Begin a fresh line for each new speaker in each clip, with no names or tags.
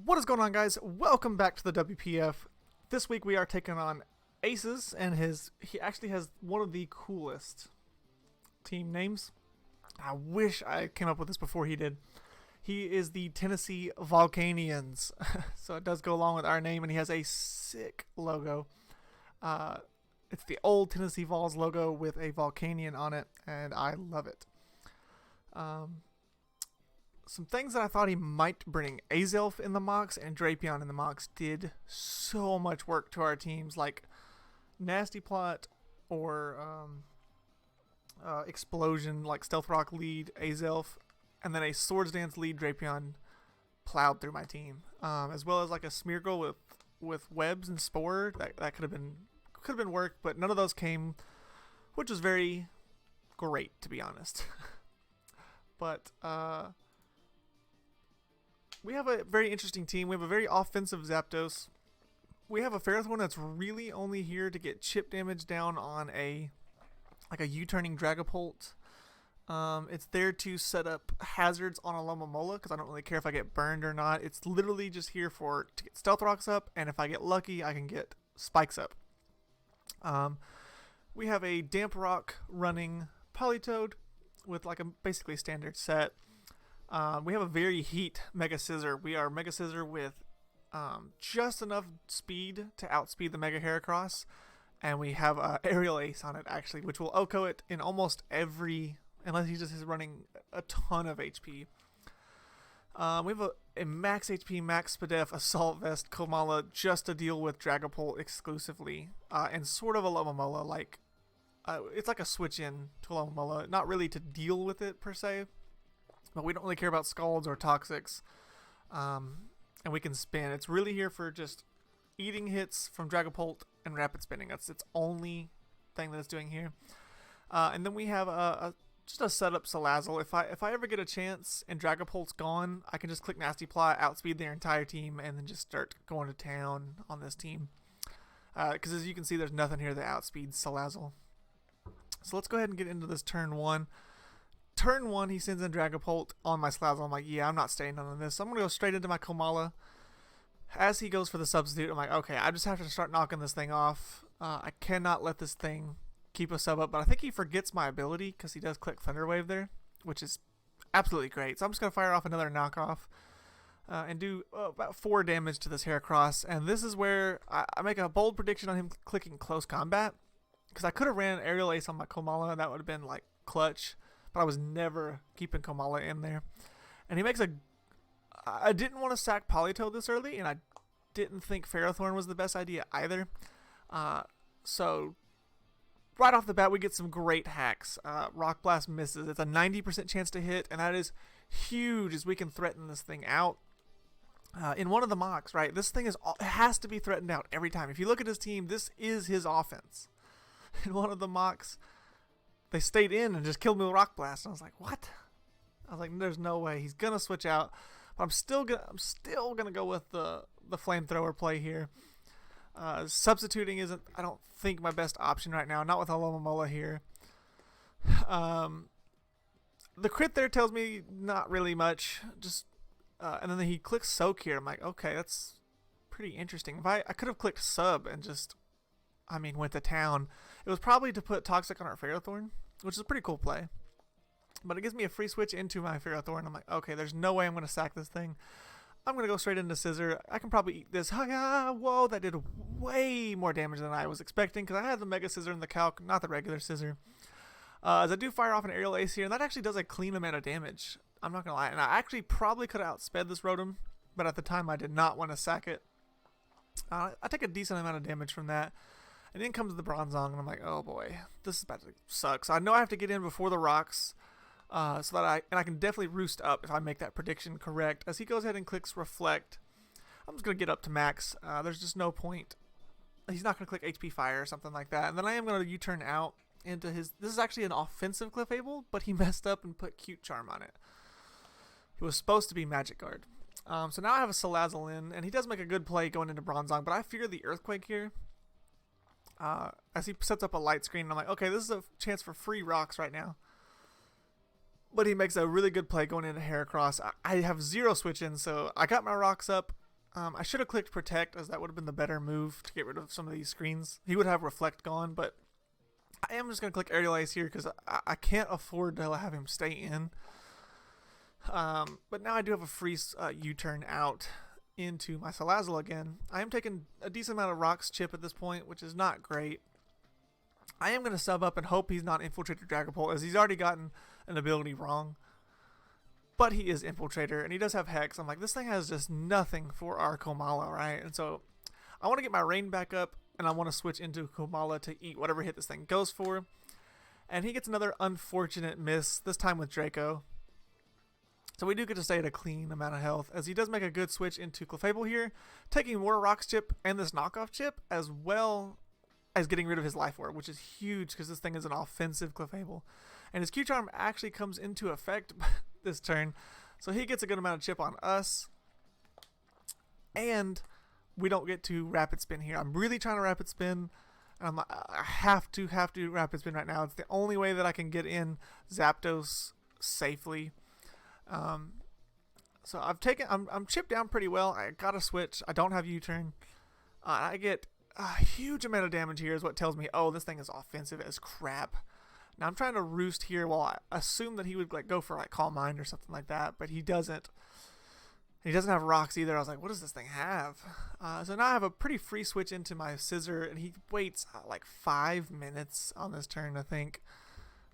What is going on, guys? Welcome back to the WPF. This week we are taking on Aces, and he actually has one of the coolest team names. I wish I came up with this before he did. He is the Tennessee Volcanians, so it does go along with our name, and he has a sick logo. It's the old Tennessee Vols logo with a Volcanian on it, and I love it. Some things that I thought he might bring. Azelf in the mocks and Drapion in the mocks did so much work to our teams, like Nasty Plot or Explosion, like Stealth Rock lead Azelf, and then a Swords Dance lead Drapion plowed through my team, as well as like a Smeargle with webs and Spore. That could have been work, but none of those came, which was very great, to be honest. But we have a very interesting team. We have a very offensive Zapdos. We have a Ferrothorn that's really only here to get chip damage down on a U-turning Dragapult. It's there to set up hazards on a Lomomola because I don't really care if I get burned or not. It's literally just here to get Stealth Rocks up, and if I get lucky, I can get Spikes up. We have a Damp Rock running Politoed with like a basically standard set. We have a very heat Mega Scissor. We are Mega Scissor with just enough speed to outspeed the Mega Heracross, and we have Aerial Ace on it actually, which will OHKO it in almost every, unless he just is running a ton of HP. We have a max HP, max SPDEF Assault Vest Komala just to deal with Dragapult exclusively, and sort of a Lomomola, like it's like a switch in to Lomomola, not really to deal with it per se. But we don't really care about Scalds or Toxics, and we can spin. It's really here for just eating hits from Dragapult and rapid spinning. That's its only thing that it's doing here. And then we have just a setup Salazzle. If I ever get a chance and Dragapult's gone, I can just click Nasty Plot, outspeed their entire team, and then just start going to town on this team. Because as you can see, there's nothing here that outspeeds Salazzle. So let's go ahead and get into this turn one. Turn 1, he sends in Dragapult on my Salazzle. I'm like, yeah, I'm not staying on this. So I'm going to go straight into my Komala. As he goes for the substitute, I'm like, okay, I just have to start knocking this thing off. I cannot let this thing keep a sub up. But I think he forgets my ability because he does click Thunder Wave there, which is absolutely great. So I'm just going to fire off another knockoff and do about 4 damage to this Heracross. And this is where I make a bold prediction on him clicking Close Combat, because I could have ran Aerial Ace on my Komala. That would have been like clutch. But I was never keeping Komala in there. And he makes I didn't want to sack Politoed this early, and I didn't think Ferrothorn was the best idea either. So right off the bat, we get some great hacks. Rock Blast misses. It's a 90% chance to hit, and that is huge as we can threaten this thing out. In one of the mocks, right, this thing it has to be threatened out every time. If you look at his team, this is his offense. In one of the mocks, they stayed in and just killed me with Rock Blast. And I was like, what? I was like, there's no way. He's gonna switch out. But I'm still gonna go with the flamethrower play here. Substituting isn't, I don't think, my best option right now. Not with a Lomomola here. The crit there tells me not really much. Just and then he clicks Soak here. I'm like, okay, that's pretty interesting. If I could have clicked Sub and just, went to town. It was probably to put Toxic on our Ferrothorn, which is a pretty cool play. But it gives me a free switch into my Ferrothorn. I'm like, okay, there's no way I'm going to sack this thing. I'm going to go straight into Scissor. I can probably eat this. Whoa, that did way more damage than I was expecting, because I had the Mega Scissor in the calc, not the regular Scissor. As I do fire off an Aerial Ace here, and that actually does a clean amount of damage. I'm not going to lie. And I actually probably could have outsped this Rotom, but at the time I did not want to sack it. I take a decent amount of damage from that. And then comes the Bronzong, and I'm like, oh boy, this is about to suck. So I know I have to get in before the rocks, so that I can definitely roost up if I make that prediction correct. As he goes ahead and clicks Reflect, I'm just going to get up to max. There's just no point. He's not going to click HP Fire or something like that. And then I am going to U-turn out into his... This is actually an offensive Clefable, but he messed up and put Cute Charm on it. It was supposed to be Magic Guard. So now I have a Salazzle in, and he does make a good play going into Bronzong, but I fear the Earthquake here. As he sets up a light screen, I'm like, okay, this is a chance for free rocks right now. But he makes a really good play going into Heracross. I have 0 switch in, so I got my rocks up. I should have clicked protect, as that would have been the better move to get rid of some of these screens. He would have reflect gone, but I am just going to click aerial ace here because I can't afford to have him stay in. But now I do have a free U-turn out into my Salazzle again. I am taking a decent amount of rocks chip at this point, which is not great. I am going to sub up and hope he's not Infiltrator Dragapult, as he's already gotten an ability wrong. But he is Infiltrator, and he does have Hex. I'm like, this thing has just nothing for our Komala, right? And so I want to get my Rain back up, and I want to switch into Komala to eat whatever hit this thing goes for. And he gets another unfortunate miss, this time with Draco. So we do get to stay at a clean amount of health, as he does make a good switch into Clefable here, taking more Rocks chip and this knockoff chip, as well as getting rid of his Life Orb, which is huge because this thing is an offensive Clefable. And his Q-Charm actually comes into effect this turn, so he gets a good amount of chip on us. And we don't get to Rapid Spin here. I'm really trying to Rapid Spin, and I have to Rapid Spin right now. It's the only way that I can get in Zapdos safely. So I'm chipped down pretty well. I got to switch. I don't have U-turn. I get a huge amount of damage here is what tells me, oh, this thing is offensive as crap. Now I'm trying to roost here while I assume that he would like go for like Calm Mind or something like that, but he doesn't. He doesn't have rocks either. I was like, what does this thing have? So now I have a pretty free switch into my Scissor, and he waits like 5 minutes on this turn, I think.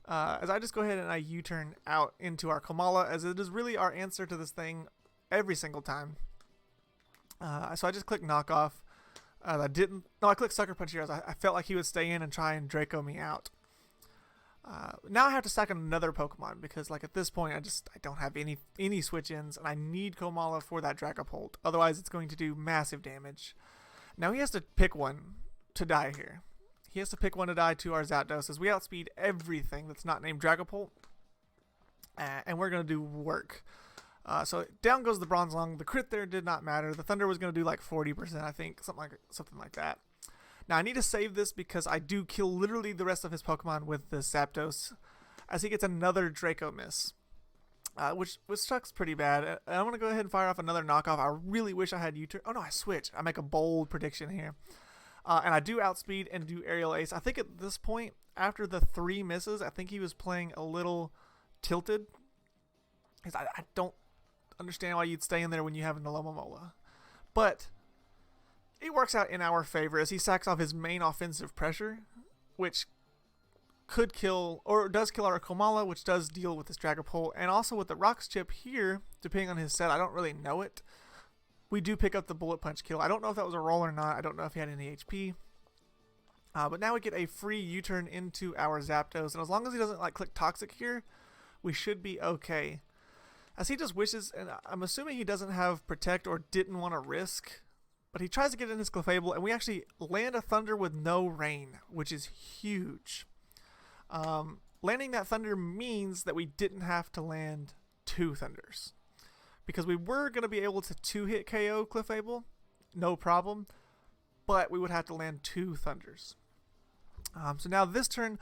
As I just go ahead and I U-turn out into our Komala, as it is really our answer to this thing every single time. So I just click Knockoff. I clicked Sucker Punch here as I felt like he would stay in and try and Draco me out. Now I have to stack another Pokemon because, like, at this point, I don't have any switch-ins, and I need Komala for that Dragapult. Otherwise, it's going to do massive damage. Now he has to pick one to die here. He has to pick one to die to our Zapdos, as we outspeed everything that's not named Dragapult, and we're going to do work. So down goes the Bronzong. The crit there did not matter. The Thunder was going to do like 40%, I think, something like that. Now I need to save this because I do kill literally the rest of his Pokemon with the Zapdos, as he gets another Draco miss, which sucks pretty bad. I'm going to go ahead and fire off another knockoff. I really wish I had U-turn. Oh no, I switch. I make a bold prediction here. And I do outspeed and do aerial ace. I think at this point, after the 3 misses, I think he was playing a little tilted. Because I don't understand why you'd stay in there when you have an Alomomola. But it works out in our favor as he sacks off his main offensive pressure, which could kill, or does kill our Komala, which does deal with this Dragapult. And also with the Rocks chip here, depending on his set, I don't really know it. We do pick up the Bullet Punch kill. I don't know if that was a roll or not. I don't know if he had any HP. But now we get a free U-turn into our Zapdos. And as long as he doesn't like click Toxic here, we should be okay. As he just wishes, and I'm assuming he doesn't have Protect or didn't want to risk. But he tries to get in his Clefable, and we actually land a Thunder with no Rain, which is huge. Landing that Thunder means that we didn't have to land 2 Thunders. Because we were going to be able to 2-hit KO Clefable, no problem, but we would have to land 2 Thunders. So now this turn,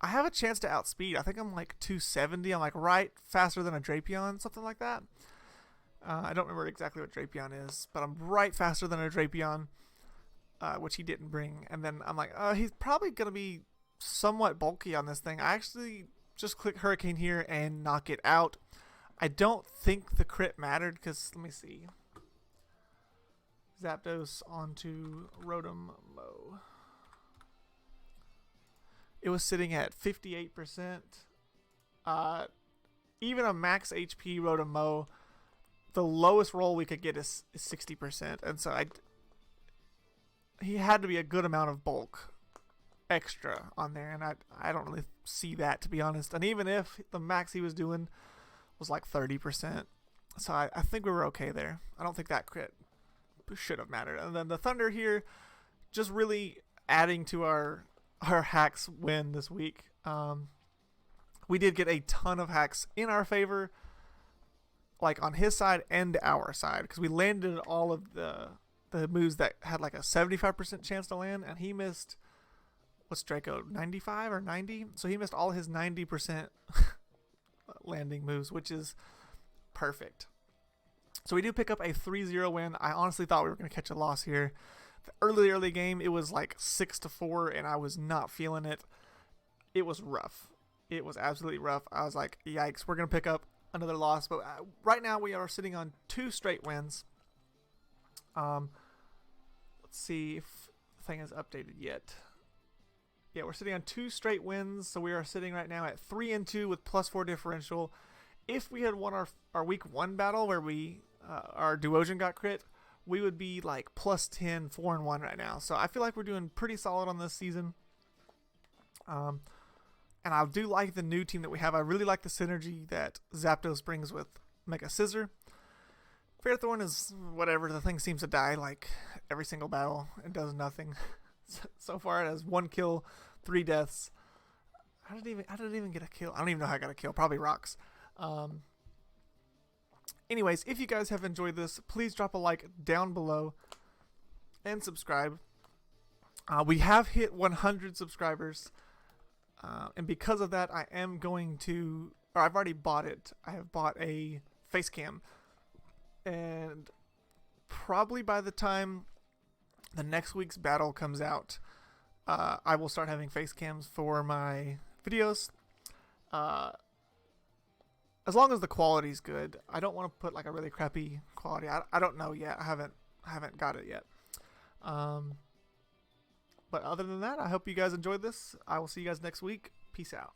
I have a chance to outspeed. I think I'm like 270. I'm like right faster than a Drapion, something like that. I don't remember exactly what Drapion is, but I'm right faster than a Drapion, which he didn't bring. And then I'm like, he's probably going to be somewhat bulky on this thing. I actually just click Hurricane here and knock it out. I don't think the crit mattered because, let me see. Zapdos onto Rotom Mow. It was sitting at 58%. Even a max HP Rotom Mow, the lowest roll we could get is 60%. And so he had to be a good amount of bulk extra on there. And I don't really see that, to be honest. And even if the max he was doing was like 30%. So I think we were okay there. I don't think that crit should have mattered. And then the Thunder here, just really adding to our hacks win this week. We did get a ton of hacks in our favor, like on his side and our side, because we landed all of the moves that had like a 75% chance to land, and he missed, what's Draco, 95 or 90? So he missed all his 90% landing moves, which is perfect. So we do pick up a 3-0 win. I honestly thought we were going to catch a loss here. The early game, it was like 6-4, and I was not feeling it. It was rough. It was absolutely rough. I was like, yikes, we're going to pick up another loss. But right now we are sitting on 2 straight wins. Let's see if the thing is updated yet. Yeah, we're sitting on 2 straight wins. So we are sitting right now at 3-2 with +4 differential. If we had won our week 1 battle where we our Duosion got crit, we would be like +10, 4-1 right now. So I feel like we're doing pretty solid on this season. And I do like the new team that we have. I really like the synergy that Zapdos brings with Mega Scissor. Fairthorn is whatever. The thing seems to die like every single battle. It does nothing. So far it has 1 kill, 3 deaths. How did it even get a kill? I don't even know how I got a kill. Probably rocks. Anyways, if you guys have enjoyed this, please drop a like down below and subscribe. We have hit 100 subscribers, and because of that, I am going to, or I've already bought it. I have bought a face cam, and probably by the time the next week's battle comes out, I will start having face cams for my videos. As long as the quality's good. I don't want to put like a really crappy quality. I don't know yet. I haven't got it yet. But other than that, I hope you guys enjoyed this. I will see you guys next week. Peace out.